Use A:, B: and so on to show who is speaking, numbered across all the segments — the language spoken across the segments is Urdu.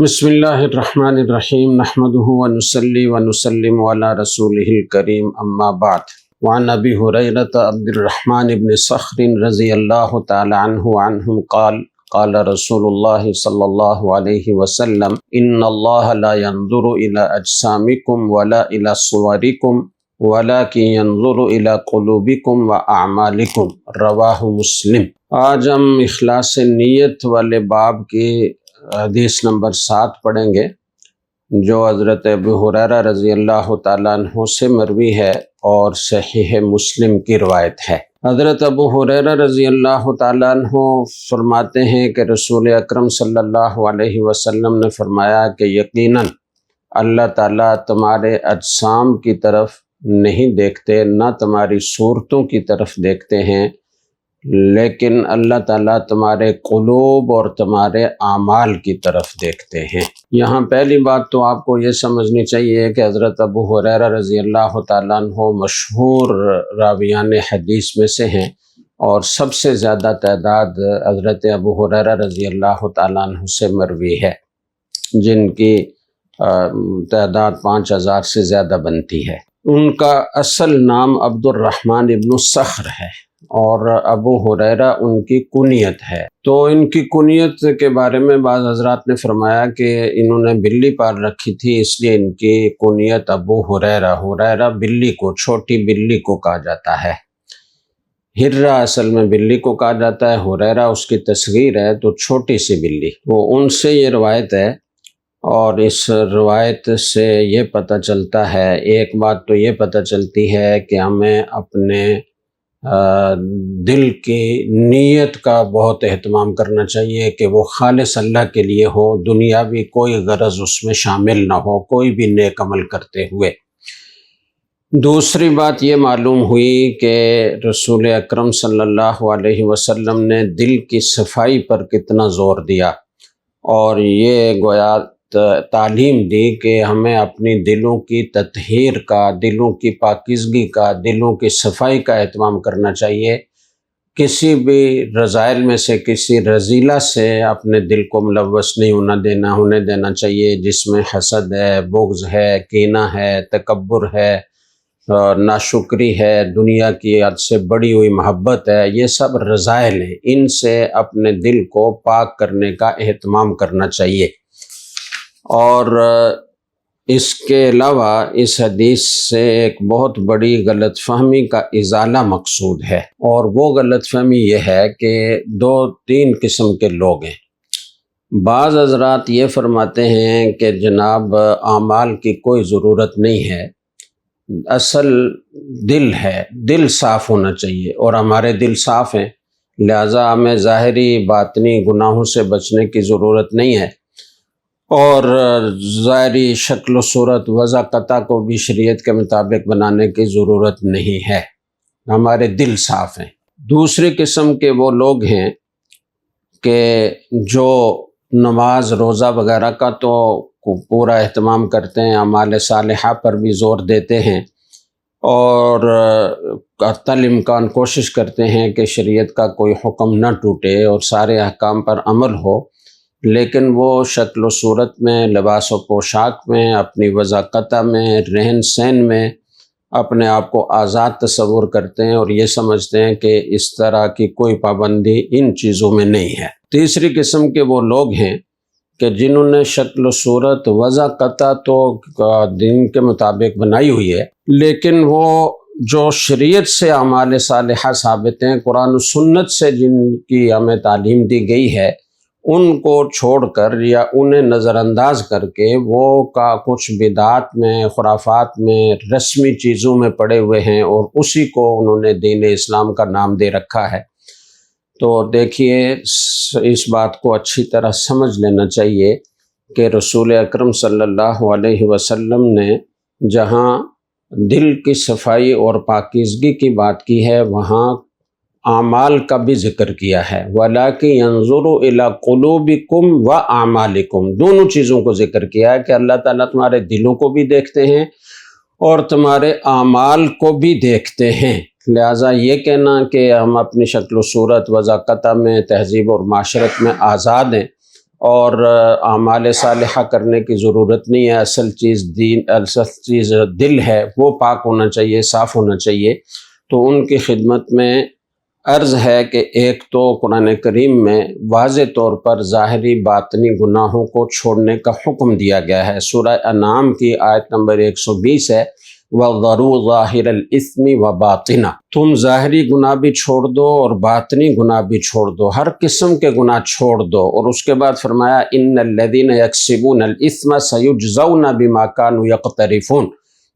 A: بسم اللہ الرحمن الرحیم نحمده ونصلی ونسلم علی رسولہ الکریم اما بعد وعن ابی ہریرۃ عبد الرحمن بن صخر رضی اللہ تعالی عنہم قال رسول اللہ صلی اللہ علیہ وسلم ان اللہ لا ينظر الى اجسامکم ولا الى صورکم ولكن ينظر الى قلوبکم واعمالکم رواہ مسلم۔ آج ہم اخلاص نیت والے باب کی حدیث نمبر 7 پڑھیں گے، جو حضرت ابو ہریرہ رضی اللہ تعالیٰ عنہ سے مروی ہے اور صحیح مسلم کی روایت ہے۔ حضرت ابو ہریرہ رضی اللہ تعالیٰ عنہ فرماتے ہیں کہ رسول اکرم صلی اللہ علیہ وسلم نے فرمایا کہ یقیناً اللہ تعالیٰ تمہارے اجسام کی طرف نہیں دیکھتے، نہ تمہاری صورتوں کی طرف دیکھتے ہیں، لیکن اللہ تعالیٰ تمہارے قلوب اور تمہارے اعمال کی طرف دیکھتے ہیں۔ یہاں پہلی بات تو آپ کو یہ سمجھنی چاہیے کہ حضرت ابو ہریرہ رضی اللہ تعالیٰ عنہ مشہور راویان حدیث میں سے ہیں، اور سب سے زیادہ تعداد حضرت ابو ہریرہ رضی اللہ تعالیٰ عنہ سے مروی ہے، جن کی تعداد 5000 سے زیادہ بنتی ہے۔ ان کا اصل نام عبد الرحمن ابن صخر ہے اور ابو ہریرہ ان کی کنیت ہے۔ تو ان کی کنیت کے بارے میں بعض حضرات نے فرمایا کہ انہوں نے بلی پال رکھی تھی، اس لیے ان کی کنیت ابو ہریرہ، ہریرہ بلی کو، چھوٹی بلی کو کہا جاتا ہے۔ ہرہ اصل میں بلی کو کہا جاتا ہے، ہریرہ اس کی تصغیر ہے، تو چھوٹی سی بلی۔ وہ ان سے یہ روایت ہے، اور اس روایت سے یہ پتہ چلتا ہے، ایک بات تو یہ پتہ چلتی ہے کہ ہمیں اپنے دل کی نیت کا بہت اہتمام کرنا چاہیے کہ وہ خالص اللہ کے لیے ہو، دنیاوی کوئی غرض اس میں شامل نہ ہو، کوئی بھی نیک عمل کرتے ہوئے۔ دوسری بات یہ معلوم ہوئی کہ رسول اکرم صلی اللہ علیہ وسلم نے دل کی صفائی پر کتنا زور دیا، اور یہ گویا تعلیم دی کہ ہمیں اپنی دلوں کی تطہیر کا، دلوں کی پاکیزگی کا، دلوں کی صفائی کا اہتمام کرنا چاہیے۔ کسی بھی رذائل میں سے، کسی رذیلہ سے اپنے دل کو ملوث نہیں ہونے دینا چاہیے، جس میں حسد ہے، بغض ہے، کینہ ہے، تکبر ہے، ناشکری ہے، دنیا کی حد سے بڑی ہوئی محبت ہے، یہ سب رذائل ہیں۔ ان سے اپنے دل کو پاک کرنے کا اہتمام کرنا چاہیے۔ اور اس کے علاوہ اس حدیث سے ایک بہت بڑی غلط فہمی کا ازالہ مقصود ہے، اور وہ غلط فہمی یہ ہے کہ 2-3 قسم کے لوگ ہیں۔ بعض حضرات یہ فرماتے ہیں کہ جناب اعمال کی کوئی ضرورت نہیں ہے، اصل دل ہے، دل صاف ہونا چاہیے، اور ہمارے دل صاف ہیں، لہٰذا ہمیں ظاہری باطنی گناہوں سے بچنے کی ضرورت نہیں ہے، اور ظاہری شکل و صورت وضع قطع کو بھی شریعت کے مطابق بنانے کی ضرورت نہیں ہے، ہمارے دل صاف ہیں۔ دوسری قسم کے وہ لوگ ہیں کہ جو نماز روزہ وغیرہ کا تو پورا اہتمام کرتے ہیں، اعمال صالحہ پر بھی زور دیتے ہیں، اور حتی امکان کوشش کرتے ہیں کہ شریعت کا کوئی حکم نہ ٹوٹے اور سارے احکام پر عمل ہو، لیکن وہ شکل و صورت میں، لباس و پوشاک میں، اپنی وضع قطع میں، رہن سہن میں اپنے آپ کو آزاد تصور کرتے ہیں، اور یہ سمجھتے ہیں کہ اس طرح کی کوئی پابندی ان چیزوں میں نہیں ہے۔ تیسری قسم کے وہ لوگ ہیں کہ جنہوں نے شکل و صورت وضع قطع تو دین کے مطابق بنائی ہوئی ہے، لیکن وہ جو شریعت سے اعمال صالحہ ثابت ہیں، قرآن و سنت سے جن کی ہمیں تعلیم دی گئی ہے، ان کو چھوڑ کر یا انہیں نظر انداز کر کے وہ کا کچھ بدعات میں، خرافات میں، رسمی چیزوں میں پڑے ہوئے ہیں، اور اسی کو انہوں نے دین اسلام کا نام دے رکھا ہے۔ تو دیکھیے، اس بات کو اچھی طرح سمجھ لینا چاہیے کہ رسول اکرم صلی اللہ علیہ وسلم نے جہاں دل کی صفائی اور پاکیزگی کی بات کی ہے، وہاں اعمال کا بھی ذکر کیا ہے، وَلَٰكِن يَنظُرُ إِلَىٰ قُلُوبِكُمْ وَأَعْمَالِكُمْ، دونوں چیزوں کو ذکر کیا ہے کہ اللہ تعالیٰ تمہارے دلوں کو بھی دیکھتے ہیں اور تمہارے اعمال کو بھی دیکھتے ہیں۔ لہٰذا یہ کہنا کہ ہم اپنی شکل و صورت وضع قطع میں، تہذیب اور معاشرت میں آزاد ہیں، اور اعمال صالحہ کرنے کی ضرورت نہیں ہے، اصل چیز دل ہے، وہ پاک ہونا چاہیے، صاف ہونا چاہیے۔ تو ان کی خدمت میں عرض ہے کہ ایک تو قرآن کریم میں واضح طور پر ظاہری باطنی گناہوں کو چھوڑنے کا حکم دیا گیا ہے۔ سورہ انعام کی آیت نمبر 120 ہے، وَذَرُوا ظَاهِرَ الْإِثْمِ وَبَاطِنَهُ، تم ظاہری گناہ بھی چھوڑ دو اور باطنی گناہ بھی چھوڑ دو، ہر قسم کے گناہ چھوڑ دو۔ اور اس کے بعد فرمایا إِنَّ الَّذِينَ يَكْسِبُونَ الْإِثْمَ سَيُجْزَوْنَ بِمَا كَانُوا يَقْتَرِفُونَ،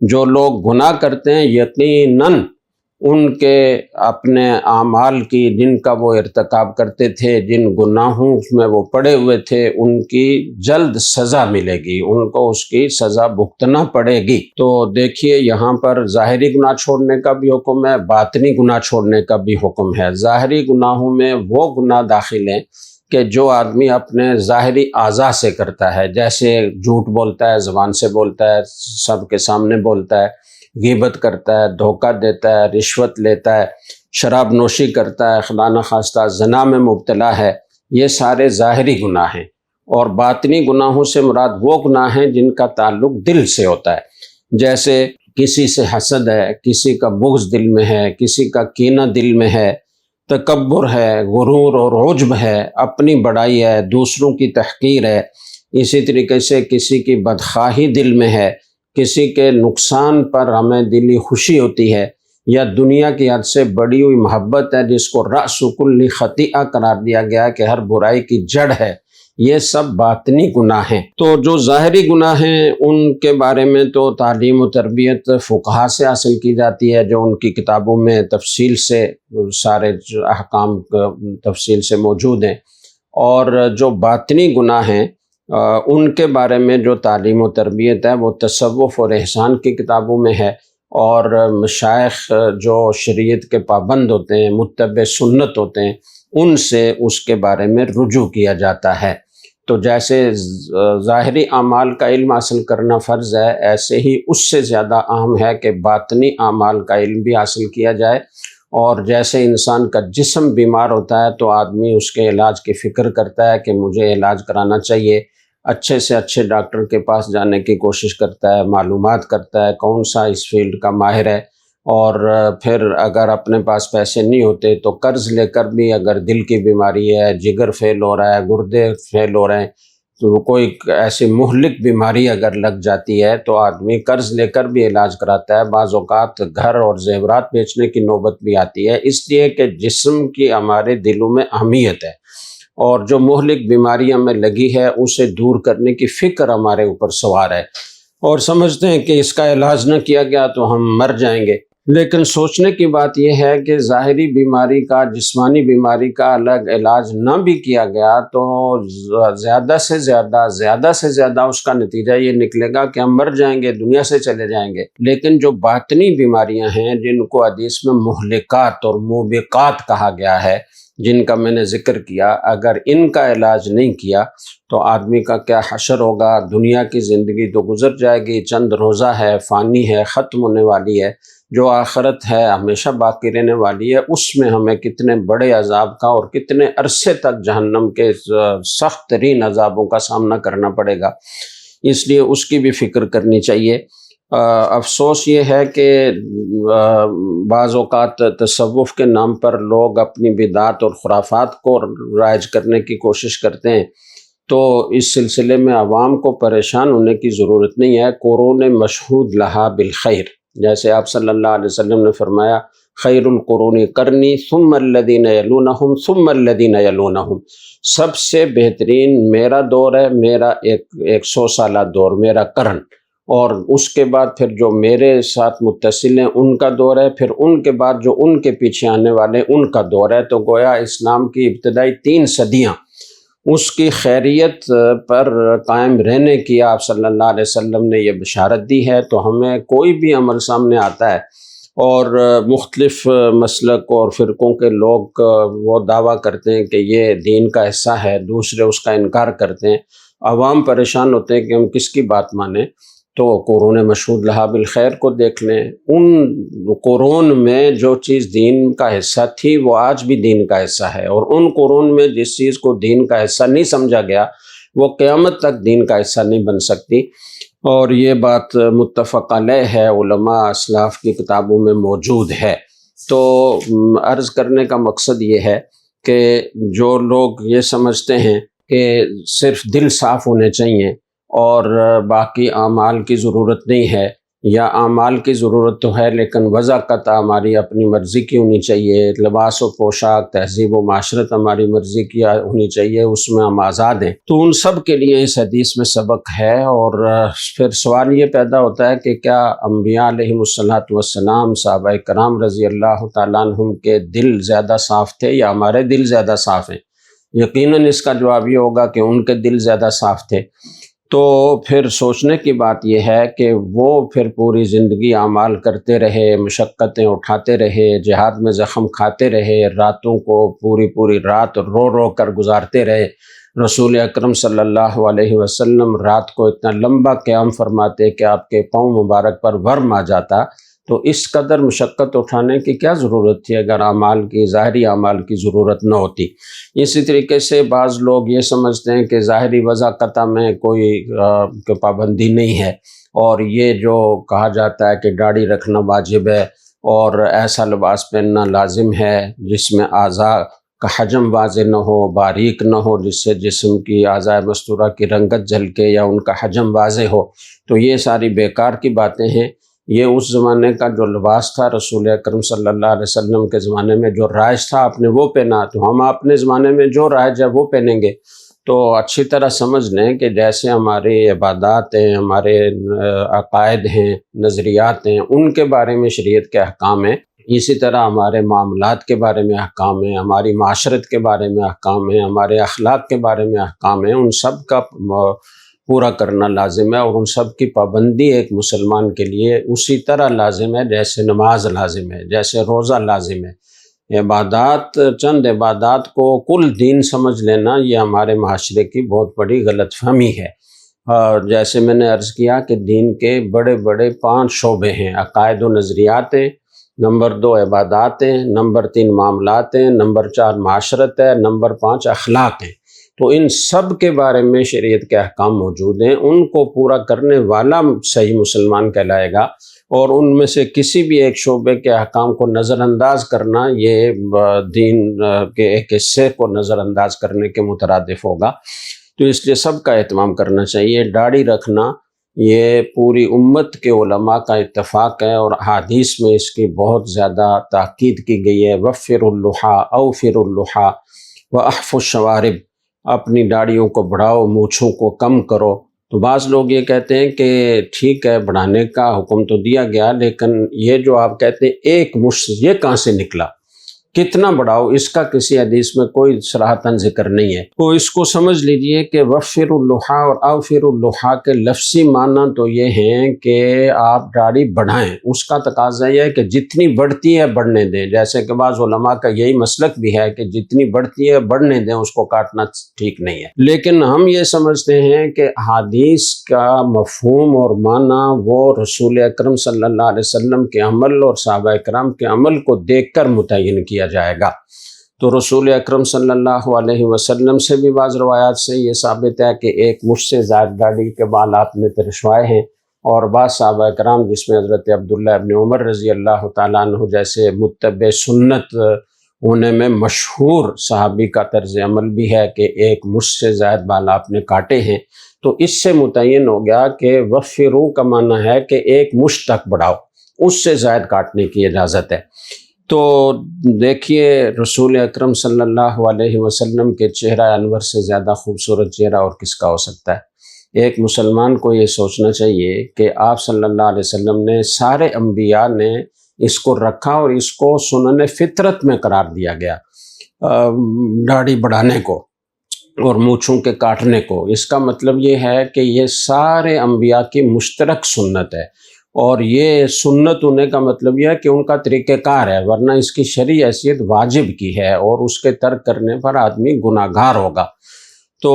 A: جو لوگ گناہ کرتے ہیں یقیناً ان کے اپنے اعمال کی، جن کا وہ ارتکاب کرتے تھے، جن گناہوں میں وہ پڑے ہوئے تھے، ان کی جلد سزا ملے گی، ان کو اس کی سزا بھگتنا پڑے گی۔ تو دیکھیے یہاں پر ظاہری گناہ چھوڑنے کا بھی حکم ہے، باطنی گناہ چھوڑنے کا بھی حکم ہے۔ ظاہری گناہوں میں وہ گناہ داخل ہیں کہ جو آدمی اپنے ظاہری اعضاء سے کرتا ہے، جیسے جھوٹ بولتا ہے، زبان سے بولتا ہے، سب کے سامنے بولتا ہے، غیبت کرتا ہے، دھوکہ دیتا ہے، رشوت لیتا ہے، شراب نوشی کرتا ہے، خدا نخواستہ زنا میں مبتلا ہے، یہ سارے ظاہری گناہ ہیں۔ اور باطنی گناہوں سے مراد وہ گناہ ہیں جن کا تعلق دل سے ہوتا ہے، جیسے کسی سے حسد ہے، کسی کا بغض دل میں ہے، کسی کا کینہ دل میں ہے، تکبر ہے، غرور اور عجب ہے، اپنی بڑائی ہے، دوسروں کی تحقیر ہے، اسی طریقے سے کسی کی بدخواہی دل میں ہے، کسی کے نقصان پر ہمیں دلی خوشی ہوتی ہے، یا دنیا کی حد سے بڑی ہوئی محبت ہے جس کو رأس کل خطیئہ قرار دیا گیا کہ ہر برائی کی جڑ ہے، یہ سب باطنی گناہ ہیں۔ تو جو ظاہری گناہ ہیں ان کے بارے میں تو تعلیم و تربیت فقہا سے حاصل کی جاتی ہے، جو ان کی کتابوں میں تفصیل سے سارے احکام تفصیل سے موجود ہیں۔ اور جو باطنی گناہ ہیں ان کے بارے میں جو تعلیم و تربیت ہے وہ تصوف اور احسان کی کتابوں میں ہے، اور مشائخ جو شریعت کے پابند ہوتے ہیں، متبع سنت ہوتے ہیں، ان سے اس کے بارے میں رجوع کیا جاتا ہے۔ تو جیسے ظاہری اعمال کا علم حاصل کرنا فرض ہے، ایسے ہی اس سے زیادہ اہم ہے کہ باطنی اعمال کا علم بھی حاصل کیا جائے۔ اور جیسے انسان کا جسم بیمار ہوتا ہے تو آدمی اس کے علاج کی فکر کرتا ہے کہ مجھے علاج کرانا چاہیے، اچھے سے اچھے ڈاکٹر کے پاس جانے کی کوشش کرتا ہے، معلومات کرتا ہے کون سا اس فیلڈ کا ماہر ہے، اور پھر اگر اپنے پاس پیسے نہیں ہوتے تو قرض لے کر بھی، اگر دل کی بیماری ہے، جگر فیل ہو رہا ہے، گردے فیل ہو رہے ہیں، تو کوئی ایسی مہلک بیماری اگر لگ جاتی ہے تو آدمی قرض لے کر بھی علاج کراتا ہے۔ بعض اوقات گھر اور زیورات بیچنے کی نوبت بھی آتی ہے، اس لیے کہ جسم کی ہمارے دلوں میں اہمیت ہے، اور جو مہلک بیماری ہمیں لگی ہے اسے دور کرنے کی فکر ہمارے اوپر سوار ہے، اور سمجھتے ہیں کہ اس کا علاج نہ کیا گیا تو ہم مر جائیں گے۔ لیکن سوچنے کی بات یہ ہے کہ ظاہری بیماری کا، جسمانی بیماری کا الگ علاج نہ بھی کیا گیا تو زیادہ سے زیادہ اس کا نتیجہ یہ نکلے گا کہ ہم مر جائیں گے، دنیا سے چلے جائیں گے۔ لیکن جو باطنی بیماریاں ہیں جن کو حدیث میں مہلکات اور موبقات کہا گیا ہے، جن کا میں نے ذکر کیا، اگر ان کا علاج نہیں کیا تو آدمی کا کیا حشر ہوگا۔ دنیا کی زندگی تو گزر جائے گی، چند روزہ ہے، فانی ہے، ختم ہونے والی ہے۔ جو آخرت ہے ہمیشہ باقی رہنے والی ہے، اس میں ہمیں کتنے بڑے عذاب کا اور کتنے عرصے تک جہنم کے سخت ترین عذابوں کا سامنا کرنا پڑے گا، اس لیے اس کی بھی فکر کرنی چاہیے۔ افسوس یہ ہے کہ بعض اوقات تصوف کے نام پر لوگ اپنی بدعات اور خرافات کو رائج کرنے کی کوشش کرتے ہیں، تو اس سلسلے میں عوام کو پریشان ہونے کی ضرورت نہیں ہے۔ قرون مشہود لہا بالخیر، جیسے آپ صلی اللہ علیہ وسلم نے فرمایا خیر القرون قرنی ثم الذین یلونہم ثم الذین یلونہم، سب سے بہترین میرا دور ہے، میرا 100 سالہ دور، میرا قرن، اور اس کے بعد پھر جو میرے ساتھ متصل ہیں ان کا دور ہے، پھر ان کے بعد جو ان کے پیچھے آنے والے ان کا دور ہے۔ تو گویا اسلام کی ابتدائی 3 صدیاں اس کی خیریت پر قائم رہنے کی آپ صلی اللہ علیہ وسلم نے یہ بشارت دی ہے۔ تو ہمیں کوئی بھی عمل سامنے آتا ہے اور مختلف مسلک اور فرقوں کے لوگ وہ دعویٰ کرتے ہیں کہ یہ دین کا حصہ ہے، دوسرے اس کا انکار کرتے ہیں، عوام پریشان ہوتے ہیں کہ ہم کس کی بات مانیں۔ تو قرون مشہود لہا بالخیر کو دیکھ لیں، ان قرون میں جو چیز دین کا حصہ تھی وہ آج بھی دین کا حصہ ہے، اور ان قرون میں جس چیز کو دین کا حصہ نہیں سمجھا گیا وہ قیامت تک دین کا حصہ نہیں بن سکتی، اور یہ بات متفق علیہ ہے، علماء اسلاف کی کتابوں میں موجود ہے۔ تو عرض کرنے کا مقصد یہ ہے کہ جو لوگ یہ سمجھتے ہیں کہ صرف دل صاف ہونے چاہیے اور باقی اعمال کی ضرورت نہیں ہے، یا اعمال کی ضرورت تو ہے لیکن وضاقت ہماری اپنی مرضی کی ہونی چاہیے، لباس و پوشاک، تہذیب و معاشرت ہماری مرضی کی ہونی چاہیے، اس میں ہم آزاد ہیں، تو ان سب کے لیے اس حدیث میں سبق ہے۔ اور پھر سوال یہ پیدا ہوتا ہے کہ کیا انبیاء علیہم الصلاۃ والسلام، صحابہ کرام رضی اللہ تعالیٰ عنہم کے دل زیادہ صاف تھے یا ہمارے دل زیادہ صاف ہیں؟ یقیناً اس کا جواب یہ ہوگا کہ ان کے دل زیادہ صاف تھے۔ تو پھر سوچنے کی بات یہ ہے کہ وہ پھر پوری زندگی اعمال کرتے رہے، مشقتیں اٹھاتے رہے، جہاد میں زخم کھاتے رہے، راتوں کو پوری رات رو رو کر گزارتے رہے۔ رسول اکرم صلی اللہ علیہ وسلم رات کو اتنا لمبا قیام فرماتے کہ آپ کے پاؤں مبارک پر ورم آ جاتا، تو اس قدر مشقت اٹھانے کی کیا ضرورت تھی اگر اعمال کی، ظاہری اعمال کی ضرورت نہ ہوتی؟ اسی طریقے سے بعض لوگ یہ سمجھتے ہیں کہ ظاہری وضاقت میں کوئی پابندی نہیں ہے، اور یہ جو کہا جاتا ہے کہ داڑھی رکھنا واجب ہے اور ایسا لباس پہننا لازم ہے جس میں اعضاء کا حجم واضح نہ ہو، باریک نہ ہو، جس سے جسم کی اعضاء مستورہ کی رنگت جھلکے یا ان کا حجم واضح ہو، تو یہ ساری بیکار کی باتیں ہیں۔ یہ اس زمانے کا جو لباس تھا، رسول اکرم صلی اللہ علیہ وسلم کے زمانے میں جو رائج تھا آپ نے وہ پہنا، تو ہم اپنے زمانے میں جو رائج ہے وہ پہنیں گے۔ تو اچھی طرح سمجھ لیں کہ جیسے ہماری عبادات ہیں، ہمارے عقائد ہیں، نظریات ہیں، ان کے بارے میں شریعت کے احکام ہیں، اسی طرح ہمارے معاملات کے بارے میں احکام ہیں، ہماری معاشرت کے بارے میں احکام ہیں، ہمارے اخلاق کے بارے میں احکام ہیں، ان سب کا پورا کرنا لازم ہے، اور ان سب کی پابندی ایک مسلمان کے لیے اسی طرح لازم ہے جیسے نماز لازم ہے، جیسے روزہ لازم ہے۔ عبادات، چند عبادات کو کل دین سمجھ لینا یہ ہمارے معاشرے کی بہت بڑی غلط فہمی ہے۔ اور جیسے میں نے عرض کیا کہ دین کے بڑے بڑے 5 شعبے ہیں، عقائد و نظریات ہیں، نمبر 2 عبادات ہیں، نمبر 3 معاملات ہیں، نمبر 4 معاشرت ہے، نمبر 5 اخلاق ہیں۔ تو ان سب کے بارے میں شریعت کے احکام موجود ہیں، ان کو پورا کرنے والا صحیح مسلمان کہلائے گا، اور ان میں سے کسی بھی ایک شعبے کے احکام کو نظر انداز کرنا یہ دین کے ایک حصے کو نظر انداز کرنے کے مترادف ہوگا۔ تو اس لیے سب کا اہتمام کرنا چاہیے۔ داڑھی رکھنا یہ پوری امت کے علماء کا اتفاق ہے، اور حدیث میں اس کی بہت زیادہ تاکید کی گئی ہے، وفر اللحیٰ، اوفر اللحیٰ واحفوا الشوارب، اپنی داڑھیوں کو بڑھاؤ، مونچھوں کو کم کرو۔ تو بعض لوگ یہ کہتے ہیں کہ ٹھیک ہے بڑھانے کا حکم تو دیا گیا، لیکن یہ جو آپ کہتے ہیں ایک مشت، یہ کہاں سے نکلا؟ کتنا بڑھاؤ؟ اس کا کسی حدیث میں کوئی صراحتاً ذکر نہیں ہے۔ تو اس کو سمجھ لیجئے کہ وفر اللحیٰ اور اوفر اللحیٰ کے لفظی معنی تو یہ ہیں کہ آپ داڑھی بڑھائیں، اس کا تقاضا یہ ہے کہ جتنی بڑھتی ہے بڑھنے دیں، جیسے کہ بعض علماء کا یہی مسلک بھی ہے کہ جتنی بڑھتی ہے بڑھنے دیں، اس کو کاٹنا ٹھیک نہیں ہے۔ لیکن ہم یہ سمجھتے ہیں کہ حدیث کا مفہوم اور معنی وہ رسول اکرم صلی اللہ علیہ وسلم کے عمل اور صحابہ کرام کے عمل کو دیکھ کر متعین کیا جائے گا۔ تو رسول اکرم صلی اللہ علیہ وسلم سے بھی بعض روایات سے یہ ثابت ہے کہ ایک مشت سے زائد داڑھی کے بال آپ نے ترشوائے ہیں، اور بعض صحابہ کرام جس میں حضرت عبداللہ ابن عمر رضی اللہ تعالیٰ عنہ جیسے متبع سنت ہونے میں مشہور صحابی کا طرز عمل بھی ہے کہ ایک مشت سے زائد بال آپ نے کاٹے ہیں۔ تو اس سے متعین ہو گیا کہ وفرو کا معنی ہے کہ ایک مشت تک بڑھاؤ، اس سے زائد کاٹنے کی اجازت ہے۔ تو دیکھیے رسول اکرم صلی اللہ علیہ وسلم کے چہرہ انور سے زیادہ خوبصورت چہرہ اور کس کا ہو سکتا ہے؟ ایک مسلمان کو یہ سوچنا چاہیے کہ آپ صلی اللہ علیہ وسلم نے، سارے انبیاء نے اس کو رکھا اور اس کو سنن فطرت میں قرار دیا گیا، داڑھی بڑھانے کو اور مونچھوں کے کاٹنے کو۔ اس کا مطلب یہ ہے کہ یہ سارے انبیاء کی مشترک سنت ہے، اور یہ سنت ہونے کا مطلب یہ ہے کہ ان کا طریقہ کار ہے، ورنہ اس کی شرعی حیثیت واجب کی ہے، اور اس کے ترک کرنے پر آدمی گناہگار ہوگا۔ تو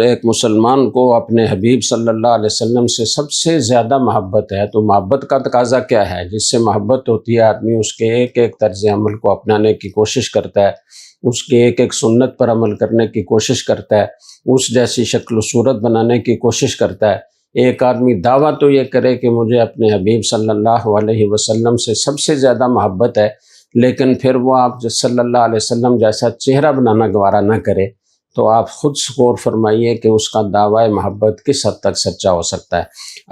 A: ایک مسلمان کو اپنے حبیب صلی اللہ علیہ وسلم سے سب سے زیادہ محبت ہے، تو محبت کا تقاضا کیا ہے؟ جس سے محبت ہوتی ہے آدمی اس کے ایک ایک طرز عمل کو اپنانے کی کوشش کرتا ہے، اس کے ایک ایک سنت پر عمل کرنے کی کوشش کرتا ہے، اس جیسی شکل و صورت بنانے کی کوشش کرتا ہے۔ ایک آدمی دعویٰ تو یہ کرے کہ مجھے اپنے حبیب صلی اللہ علیہ وسلم سے سب سے زیادہ محبت ہے، لیکن پھر وہ آپ صلی اللہ علیہ وسلم جیسا چہرہ بنانا گوارا نہ کرے، تو آپ خود غور فرمائیے کہ اس کا دعویٰ محبت کس حد تک سچا ہو سکتا ہے۔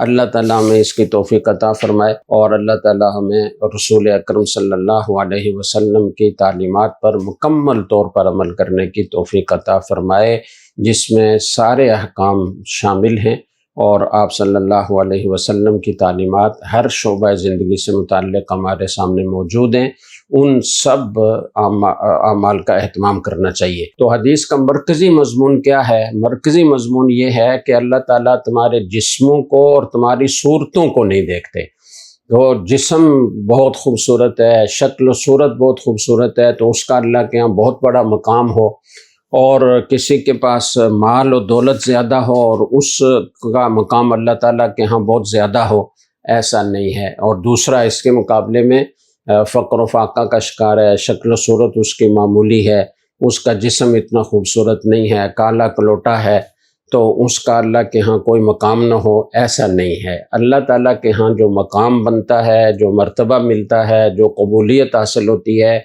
A: اللہ تعالیٰ ہمیں اس کی توفیق عطا فرمائے، اور اللہ تعالیٰ ہمیں رسول اکرم صلی اللہ علیہ وسلم کی تعلیمات پر مکمل طور پر عمل کرنے کی توفیق عطا فرمائے، جس میں سارے احکام شامل ہیں، اور آپ صلی اللہ علیہ وسلم کی تعلیمات ہر شعبہ زندگی سے متعلق ہمارے سامنے موجود ہیں، ان سب اعمال کا اہتمام کرنا چاہیے۔ تو حدیث کا مرکزی مضمون کیا ہے؟ مرکزی مضمون یہ ہے کہ اللہ تعالیٰ تمہارے جسموں کو اور تمہاری صورتوں کو نہیں دیکھتے۔ وہ جسم بہت خوبصورت ہے، شکل و صورت بہت خوبصورت ہے، تو اس کا اللہ کے ہاں بہت بڑا مقام ہو، اور کسی کے پاس مال و دولت زیادہ ہو اور اس کا مقام اللہ تعالیٰ کے ہاں بہت زیادہ ہو، ایسا نہیں ہے۔ اور دوسرا اس کے مقابلے میں فقر و فاقہ کا شکار ہے، شکل و صورت اس کی معمولی ہے، اس کا جسم اتنا خوبصورت نہیں ہے، کالا کلوٹا ہے، تو اس کا اللہ کے ہاں کوئی مقام نہ ہو، ایسا نہیں ہے۔ اللہ تعالیٰ کے ہاں جو مقام بنتا ہے، جو مرتبہ ملتا ہے، جو قبولیت حاصل ہوتی ہے،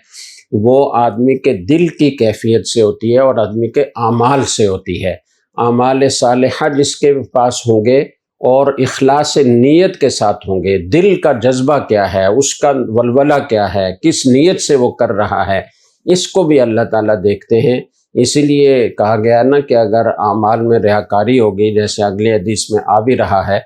A: وہ آدمی کے دل کی کیفیت سے ہوتی ہے اور آدمی کے اعمال سے ہوتی ہے۔ اعمال صالحہ جس کے پاس ہوں گے اور اخلاص نیت کے ساتھ ہوں گے، دل کا جذبہ کیا ہے، اس کا ولولہ کیا ہے، کس نیت سے وہ کر رہا ہے، اس کو بھی اللہ تعالیٰ دیکھتے ہیں۔ اسی لیے کہا گیا نا کہ اگر اعمال میں ریاکاری ہوگی، جیسے اگلی حدیث میں آ بھی رہا ہے،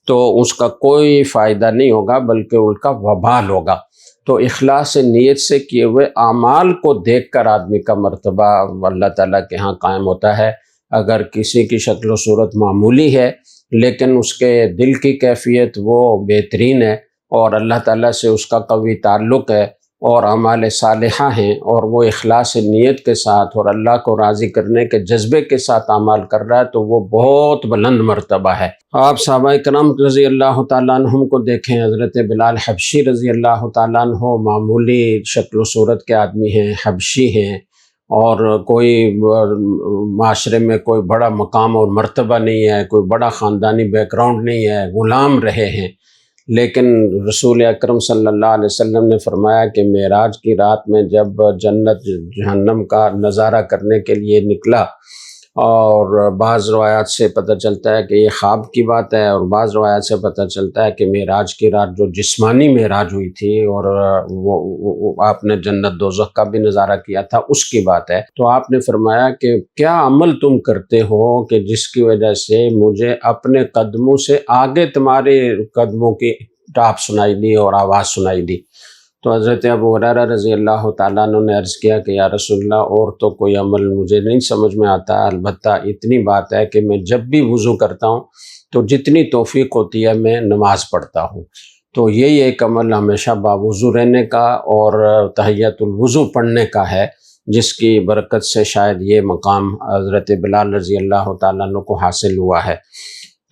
A: تو اس کا کوئی فائدہ نہیں ہوگا بلکہ ان کا وبال ہوگا۔ تو اخلاص نیت سے کیے ہوئے اعمال کو دیکھ کر آدمی کا مرتبہ اللہ تعالیٰ کے ہاں قائم ہوتا ہے۔ اگر کسی کی شکل و صورت معمولی ہے لیکن اس کے دل کی کیفیت وہ بہترین ہے، اور اللہ تعالیٰ سے اس کا قوی تعلق ہے، اور اعمال صالحہ ہیں، اور وہ اخلاص نیت کے ساتھ اور اللہ کو راضی کرنے کے جذبے کے ساتھ اعمال کر رہا ہے، تو وہ بہت بلند مرتبہ ہے۔ آپ صحابہ کرام رضی اللہ تعالیٰ عنہم کو دیکھیں، حضرت بلال حبشی رضی اللہ تعالیٰ عنہ معمولی شکل و صورت کے آدمی ہیں، حبشی ہیں، اور کوئی معاشرے میں کوئی بڑا مقام اور مرتبہ نہیں ہے، کوئی بڑا خاندانی بیک گراؤنڈ نہیں ہے، غلام رہے ہیں، لیکن رسول اکرم صلی اللہ علیہ وسلم نے فرمایا کہ معراج کی رات میں جب جنت جہنم کا نظارہ کرنے کے لیے نکلا، اور بعض روایات سے پتہ چلتا ہے کہ یہ خواب کی بات ہے، اور بعض روایات سے پتہ چلتا ہے کہ معراج کی رات جو جسمانی معراج ہوئی تھی اور وہ آپ نے جنت دوزخ کا بھی نظارہ کیا تھا، اس کی بات ہے۔ تو آپ نے فرمایا کہ کیا عمل تم کرتے ہو کہ جس کی وجہ سے مجھے اپنے قدموں سے آگے تمہارے قدموں کی ٹاپ سنائی دی اور آواز سنائی دی؟ تو حضرت ابو ہریرہ رضی اللہ تعالیٰ عنہ نے عرض کیا کہ یا رسول اللہ، اور تو کوئی عمل مجھے نہیں سمجھ میں آتا، البتہ اتنی بات ہے کہ میں جب بھی وضو کرتا ہوں تو جتنی توفیق ہوتی ہے میں نماز پڑھتا ہوں۔ تو یہی ایک عمل ہمیشہ باوضو رہنے کا اور تحیۃ الوضو پڑھنے کا ہے، جس کی برکت سے شاید یہ مقام حضرت بلال رضی اللہ تعالیٰ عنہ کو حاصل ہوا ہے۔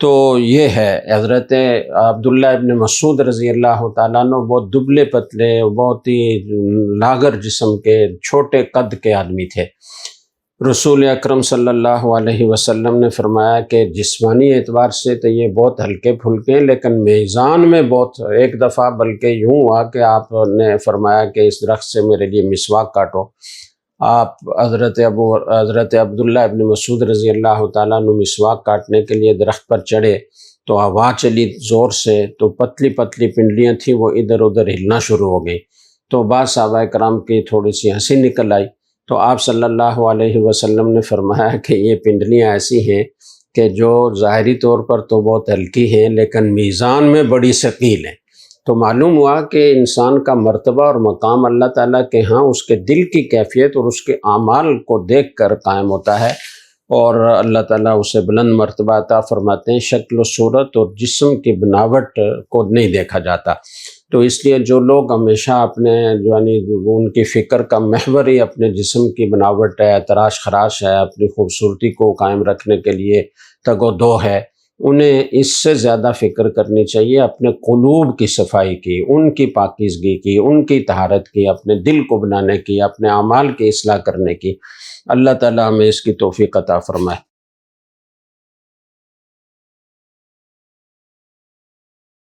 A: تو یہ ہے حضرت عبداللہ ابن مسعود رضی اللہ تعالیٰ عنہ بہت دبلے پتلے، بہت ہی لاغر جسم کے، چھوٹے قد کے آدمی تھے۔ رسول اکرم صلی اللہ علیہ وسلم نے فرمایا کہ جسمانی اعتبار سے تو یہ بہت ہلکے پھلکے ہیں، لیکن میزان میں بہت، ایک دفعہ بلکہ یوں ہوا کہ آپ نے فرمایا کہ اس درخت سے میرے لیے مسواک کاٹو۔ آپ حضرت عبداللہ ابن مسعود رضی اللہ تعالیٰ عنہ مسواک کاٹنے کے لیے درخت پر چڑھے تو ہوا چلی زور سے، تو پتلی پتلی پنڈلیاں تھیں وہ ادھر ادھر ہلنا شروع ہو گئی، تو بعض صحابہ کرام کی تھوڑی سی ہنسی نکل آئی۔ تو آپ صلی اللہ علیہ وسلم نے فرمایا کہ یہ پنڈلیاں ایسی ہیں کہ جو ظاہری طور پر تو بہت ہلکی ہیں لیکن میزان میں بڑی ثقیل ہیں۔ تو معلوم ہوا کہ انسان کا مرتبہ اور مقام اللہ تعالیٰ کے ہاں اس کے دل کی کیفیت اور اس کے اعمال کو دیکھ کر قائم ہوتا ہے، اور اللہ تعالیٰ اسے بلند مرتبہ عطا فرماتے ہیں۔ شکل و صورت اور جسم کی بناوٹ کو نہیں دیکھا جاتا، تو اس لیے جو لوگ ہمیشہ اپنے یعنی ان کی فکر کا محور ہی اپنے جسم کی بناوٹ ہے، تراش خراش ہے، اپنی خوبصورتی کو قائم رکھنے کے لیے تگ و دو ہے، انہیں اس سے زیادہ فکر کرنی چاہیے اپنے قلوب کی صفائی کی، ان کی پاکیزگی کی، ان کی طہارت کی، اپنے دل کو بنانے کی، اپنے اعمال کی اصلاح کرنے کی۔ اللہ تعالیٰ ہمیں اس کی توفیق عطا فرمائے۔